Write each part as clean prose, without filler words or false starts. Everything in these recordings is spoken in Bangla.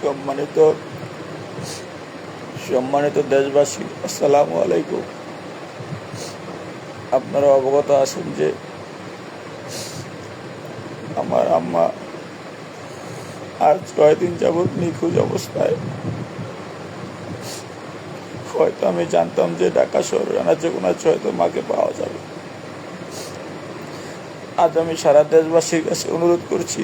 সম্মানিত সম্মানিত দেশবাসী, আসসালামু আলাইকুম। আপনারা অবগত আছেন যে আমার আম্মা আর 6 দিন যাবৎ নিখোঁজ অবস্থায়। হয়তো আমি জানতাম যে ঢাকা শহরের আনাচে কোনাচে হয়তো মাকে পাওয়া যাবে। আজ আমি সারা দেশবাসীর কাছে অনুরোধ করছি,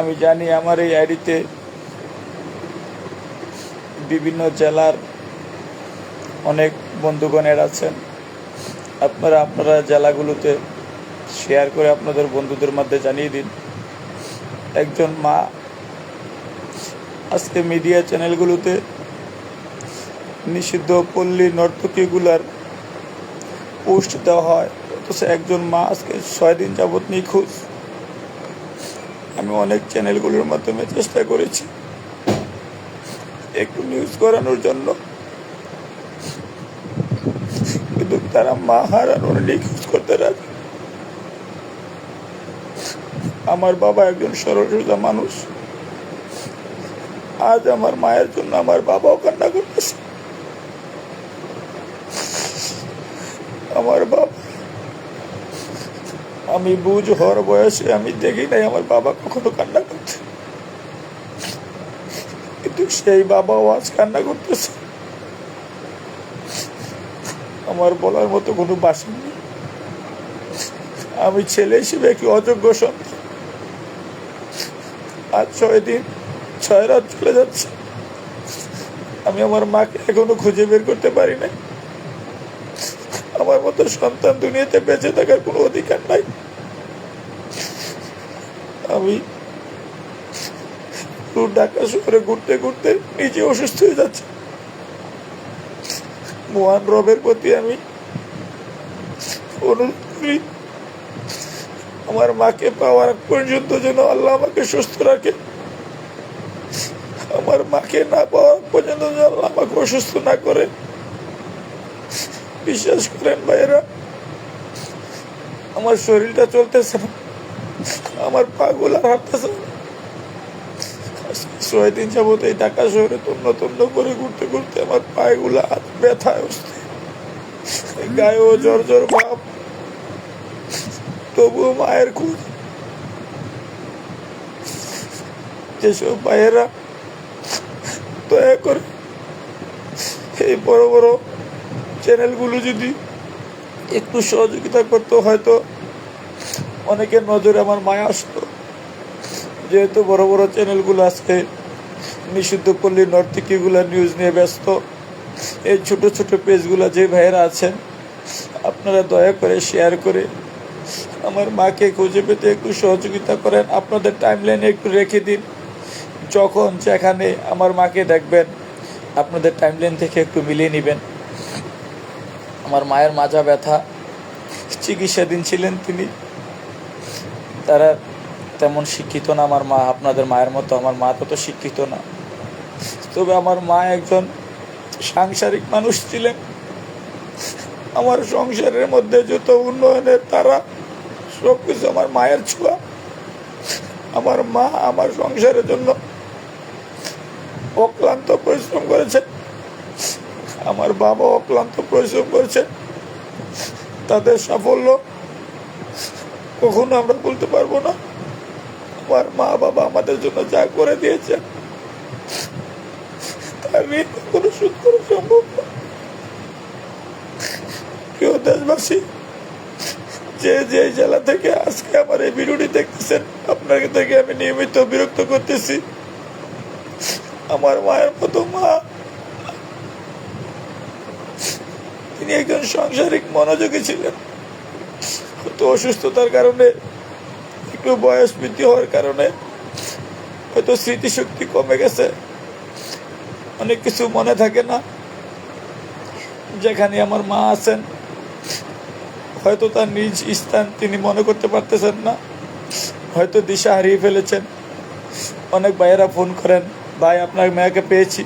আমি জানি আমার এই আইডিতে বিভিন্ন জেলার অনেক বন্ধুগণের আছেন। আপনারা জেলাগুলোতে শেয়ার করে আপনাদের বন্ধুদের মধ্যে জানিয়ে দিন। একজন মা, আজকে মিডিয়া চ্যানেলগুলোতে নিষিদ্ধ পল্লী নর্তকীগুলার পোস্ট দেওয়া হয়, অথচ একজন মা আজকে 6 দিন যাবৎ নিখোঁজ। আমি অনেক চ্যানেলগুলোর মাধ্যমে চেষ্টা করেছি একটু নিউজ করানোর জন্য, কিন্তু তারা মা হারানোর নিখোঁজ করতে রাজি। আমার বাবা একজন সরল সোজা মানুষ। আজ আমার মায়ের জন্য আমার বাবাও কান্না করতেছে। আমার বাবা, আমি বুঝ হওয়ার বয়সে আমি দেখি নাই আমার বাবা কখনো কান্না করতে, কিন্তু সেই বাবাও আজ কান্না করতেছে। আমার বলার মতো কোনো ভাষা নেই। আমি ছেলে হিসেবে একটি অযোগ্য সন্তান। আজ 6 দিন 6 রাত চলে যাচ্ছে, আমি আমার মাকে এখনো খুঁজে বের করতে পারি নাই। আমার মতো সন্তান দুনিয়াতে বেঁচে থাকার কোনো অধিকার নাই। আমি ঢাকা শহরে ঘুরতে ঘুরতে নিজে অসুস্থ হয়ে যাচ্ছে। মহান রবের প্রতি আমি অনুরোধ করি, আমার মাকে পাওয়ার পর্যন্ত যেন আল্লাহ আমাকে সুস্থ রাখে। আমার মাকে না পাওয়া পর্যন্ত যেন আল্লাহ আমাকে অসুস্থ না করে। বিশ্বাস করেন ভাইয়েরা, আমার শরীরটা চলতেছে না, আমার পা গুলা হাঁটতেছে না। 6 দিন যাবত এই ঢাকা শহরে তন্ন তন্ন করে ঘুরতে ঘুরতে আমার পায়েগুলা ব্যথায় অবস্থা, গায়েও জ্বর জ্বর ভাব। তবুও মায়ের খোঁজ। যেসব ভাইয়েরা দয়া করে এই বড় বড় চ্যানেলগুলো যদি একটু সহযোগিতা করতো, হয়তো অনেকের নজরে আমার মায়া আসতো। যেহেতু বড় বড় চ্যানেলগুলো আজকে নিষিদ্ধ পল্লী নর্তকীগুলা নিউজ নিয়ে ব্যস্ত, এই ছোট ছোট পেজগুলো যে ভাইয়েরা আছেন, আপনারা দয়া করে শেয়ার করে আমার মাকে খুঁজে পেতে একটু সহযোগিতা করেন। আপনাদের টাইমলাইনে একটু রেখে দিন, যখন যেখানে আমার মাকে দেখবেন আপনাদের টাইমলাইন থেকে একটু মিলিয়ে নেবেন। আমার মায়ের মাজা ব্যথা, চিকিৎসাধীন ছিলেন তিনি। তারা তেমন শিক্ষিত না আমার মা, আপনাদের মায়ের মতো আমার মা তত শিক্ষিত না। তবে আমার মা একজন সাংসারিক মানুষ ছিলেন। আমার সংসারের মধ্যে যত উন্নয়নের তারা সবকিছু আমার মায়ের ছোঁয়া। আমার মা আমার সংসারের জন্য অক্লান্ত পরিশ্রম করেছে, আমার বাবা অক্লান্ত পরিশ্রম করেছে। তাদের সাফল্য কখনো আমরা বলতে পারবো না। আমার মা বাবা আমাদের জন্য যা করে দিয়েছে তার ঋণ কখনো শোধ করা সম্ভব না। প্রিয় দেশবাসী, যে যে জেলা থেকে আজকে আমার এই ভিডিওটি দেখতেছেন, আপনাকে থেকে আমি নিয়মিত বিরক্ত করতেছি। আমার মায়ের মতো মা, তিনি একজন সাংসারিক মনোযোগী ছিলেন। হয়তো অসুস্থতার কারণে, একটু বয়স বৃদ্ধি হওয়ার কারণে হয়তো স্মৃতিশক্তি কমে গেছে, অনেক কিছু মনে থাকে না। যেখানে আমার মা আছেন, হয়তো তার নিজ স্থান তিনি মনে করতে পারতেছেন না, হয়তো দিশা হারিয়ে ফেলেছেন। অনেক ভাইয়েরা ফোন করেন, ভাই আপনার মেয়েকে পেয়েছি।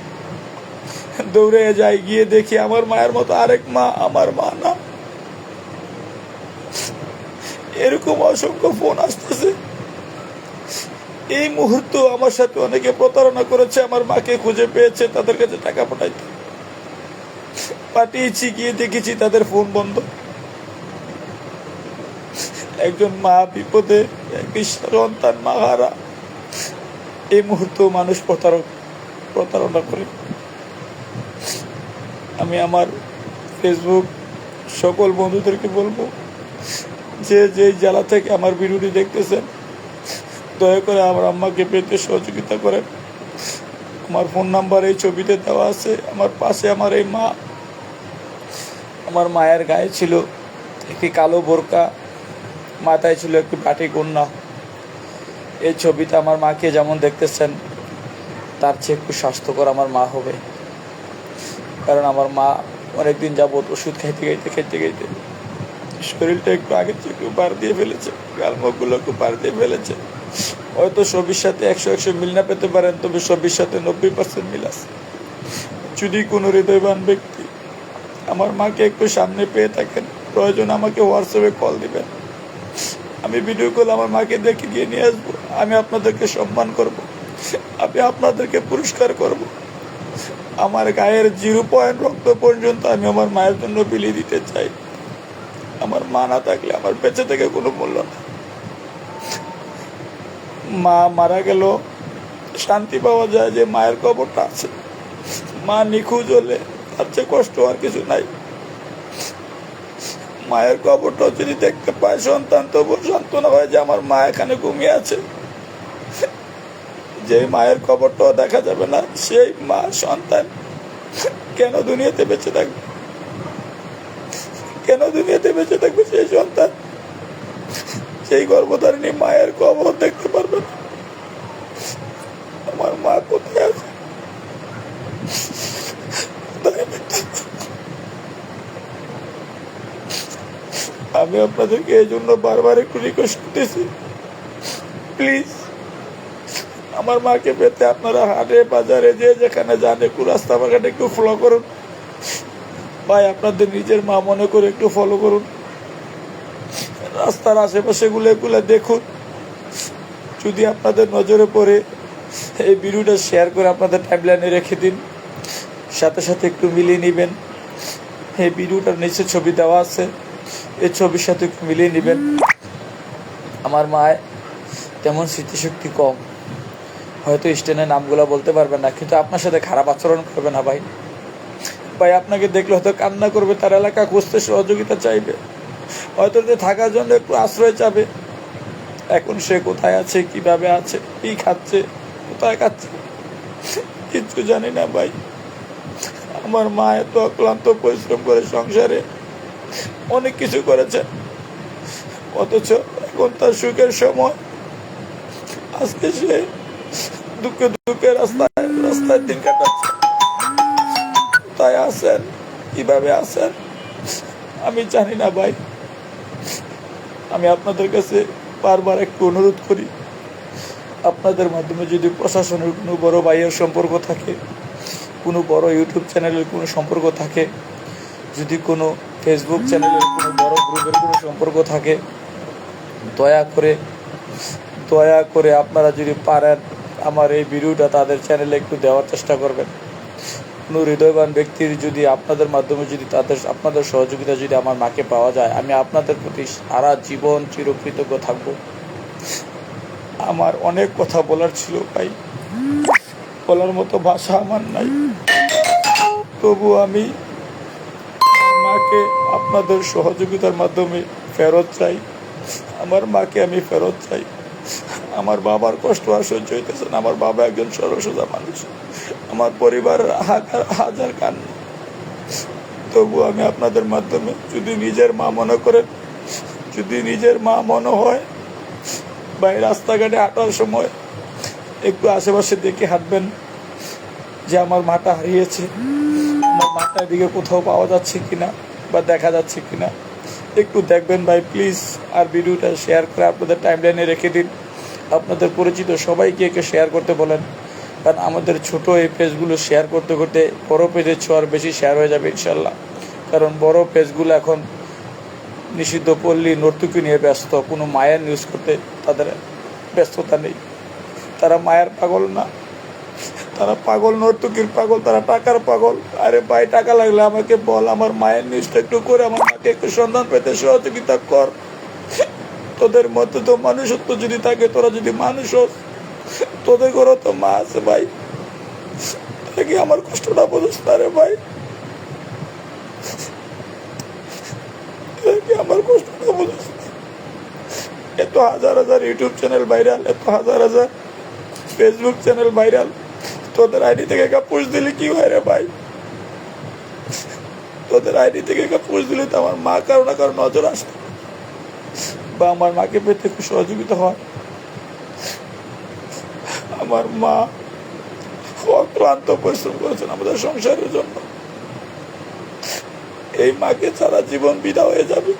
দৌড়ে যাই, গিয়ে দেখি আমার মায়ের মতো আরেক মা আমার মা না। এরকম অসংখ্য ফোন আসতেছে। এই মুহূর্তে আমার সাথে অনেকে প্রতারণা করেছে, আমার মাকে খুঁজে পেয়েছে, তাদের কাছে টাকা পাঠিয়েছি, গিয়ে দেখেছি তাদের ফোন বন্ধ। একজন মা বিপদে, একটি সন্তান মাহারা, এই মুহূর্তেও মানুষ প্রতারণা করে। আমি আমার ফেসবুক সকল বন্ধুদেরকে বলবো, যে যে জেলা থেকে আমার ভিডিওটি দেখতেছেন, দয়া করে আমার আম্মাকে পেতে সহযোগিতা করেন। আমার ফোন নাম্বার এই ছবিতে দেওয়া আছে। আমার পাশে আমার এই মা, আমার মায়ের গায়ে ছিল একটি কালো বোরকা, মাথায় ছিল একটি বাটি কন্যা। এই ছবিতে আমার মাকে যেমন দেখতেছেন, তার চেয়ে একটু স্বাস্থ্যকর আমার মা হবে। কারণ আমার মা অনেকদিন যাবৎ ওষুধ খাইতে শরীরটা একটু আগের থেকে একটু পার দিয়ে ফেলেছে, গালমুখগুলো একটু পার দিয়ে ফেলেছে। হয়তো ছবির সাথে 100 মিল না পেতে পারেন, তবে ছবির সাথে 90% মিল আছে। যদি কোনো হৃদয়বান ব্যক্তি আমার মাকে একটু সামনে পেয়ে থাকেন, প্রয়োজন আমাকে হোয়াটসঅ্যাপে কল দিবেন। আমি ভিডিও কল আমার মাকে দেখে গিয়ে নিয়ে আসবো। আমি আপনাদেরকে সম্মান করব, আমি আপনাদেরকে পুরস্কার করব। আমার গায়ের 0 রক্ত পর্যন্ত আমি আমার মায়ের জন্য বিলিয়ে দিতে চাই। আমার মা না থাকলে আমার বেঁচে থেকে কোনো মূল্য না। মা মারা গেল শান্তি পাওয়া যায় যে মায়ের কবরটা আছে। মা নিখোঁজ হলে তার চেয়ে কষ্ট আর কিছু নাই। মায়ের কবরটাও যদি দেখতে পায় সন্তান, তবু সান্ত্বনা হয় যে আমার মা এখানে ঘুমিয়ে আছে। যে মায়ের কবরটাও দেখা যাবে না, সেই মা সন্তান কেন দুনিয়াতে বেঁচে থাকবে? কেন দুনিয়াতে বেঁচে থাকবে সেই সন্তান? সেই গর্ভধারিণী মায়ের কবর দেখতে পারবে না। আমার মা কোথায় আছে? আমি আপনাদেরকে এই জন্য বারবার একটু রিকোয়েস্ট করতেছি, প্লিজ আমার মাকে পেতে আপনারা হাটে বাজারে যে যেখানে যান, একটু রাস্তা বাঘাটে একটু ফলো করুন ভাই। আপনাদের নিজের মা মনে করে একটু ফলো করুন। রাস্তার আশেপাশে গুলো দেখুন। যদি আপনাদের নজরে পড়ে, এই ভিডিওটা শেয়ার করে আপনাদের টাইমলাইনে রেখে দিন। সাথে সাথে একটু মিলিয়ে নেবেন। এই ভিডিওটার নিচে ছবি দেওয়া আছে, এই ছবির সাথে একটু মিলিয়ে নেবেন। আমার মায়ের তেমন স্মৃতিশক্তি কম, হয়তো স্টেনের নামগুলো বলতে পারবেন না, কিন্তু আপনার সাথে খারাপ আচরণ করবে না ভাই। আপনাকে দেখলে হয়তো কান্না করবে, তার এলাকা খুঁজতে সহযোগিতা চাইবে, হয়তো থাকার জন্য একটু আশ্রয় চাবে। এখন সে কোথায় আছে, কিভাবে আছে, কি খাচ্ছে, কোথায় খাচ্ছে, কিচ্ছু জানি না ভাই। আমার মা এত অক্লান্ত পরিশ্রম করে সংসারে অনেক কিছু করেছে, অথচ এখন তার সুখের সময়। আজকে সে দুঃখে রাস্তায় দিন কাটাচ্ছে। তাই আছেন, কিভাবে আছেন আমি জানি না ভাই। আমি আপনাদের কাছে বারবার একটু অনুরোধ করি, আপনাদের মাধ্যমে যদি প্রশাসনের কোনো বড় ভাইয়ের সম্পর্ক থাকে, কোনো বড় ইউটিউব চ্যানেলের কোনো সম্পর্ক থাকে, যদি কোনো ফেসবুক চ্যানেলের কোনো বড় গ্রুপের কোনো সম্পর্ক থাকে, দয়া করে আপনারা যদি পারেন আমার এই ভিডিওটা তাদের চ্যানেলে একটু দেওয়ার চেষ্টা করবেন। কোনো হৃদয়বান ব্যক্তির যদি আপনাদের মাধ্যমে যদি আপনাদের সহযোগিতা যদি আমার মাকে পাওয়া যায়, আমি আপনাদের প্রতি সারা জীবন চিরকৃতজ্ঞ থাকব। আমার অনেক কথা বলার ছিল ভাই, বলার মতো ভাষা আমার নাই। তবু আমি মাকে আপনাদের সহযোগিতার মাধ্যমে ফেরত চাই। আমার মাকে আমি ফেরত চাই। আমার বাবার কষ্ট আর সহ্য হইতেছে না। আমার বাবা একজন সরল-সোজা মানুষ, আমার পরিবারের হাজার কান্না। তবু আমি আপনাদের মাধ্যমে, যদি নিজের মা মনে করেন, যদি নিজের মা মনে হয় ভাই, রাস্তাঘাটে হাঁটার সময় একটু আশেপাশে দেখে হাঁটবেন যে আমার মাটা হারিয়েছে, আমার মাটা এদিকে কোথাও পাওয়া যাচ্ছে কিনা বা দেখা যাচ্ছে কিনা, একটু দেখবেন ভাই প্লিজ। আর ভিডিওটা শেয়ার করে আপনাদের টাইমলাইনে রেখে দিন। আপনাদের পরিচিত সবাইকে একে শেয়ার করতে বলেন, কারণ আমাদের ছোট এই পেজগুলো শেয়ার করতে করতে বড় পেজের ছোঁয়ার বেশি শেয়ার হয়ে যাবে ইনশাল্লাহ। কারণ বড় পেজগুলো এখন নিষিদ্ধ পল্লী নর্তকী নিয়ে ব্যস্ত, কোনো মায়ের নিউজ করতে তাদের ব্যস্ততা নেই। তারা মায়ের পাগল না, তারা পাগল নর্তকীর পাগল, তারা টাকার পাগল। আরে ভাই, টাকা লাগলে আমাকে বল, আমার মায়ের নিউজটা একটু করে আমার মাকে একটু সন্ধান পেতে সহযোগিতা কর। তোদের মধ্যে তো মানুষত্ব যদি থাকে, তোরা যদি মানুষ হোস, তোদের ঘরও তো মা আছে ভাই, তাহলে কি আমার কষ্টটা বুঝোস না রে ভাই? কি আমার কষ্টটা বুঝোস না? এত হাজার হাজার ইউটিউব চ্যানেল ভাইরাল, এত হাজার হাজার ফেসবুক চ্যানেল ভাইরাল, তোদের আইডি থেকে পোস্ট দিলে কি হয় রে ভাই? তোদের আইডি থেকে পোস্ট দিলে তো আমার মা কারো না কারো নজর আসতো, বা আমার মাকে পেতে একটু সহযোগিতা হয়। আমার মা অক্লান্ত পরিশ্রম করেছেন আমাদের সংসারের জন্য, এই মাকে সারা জীবন বিদা হয়ে যাবে।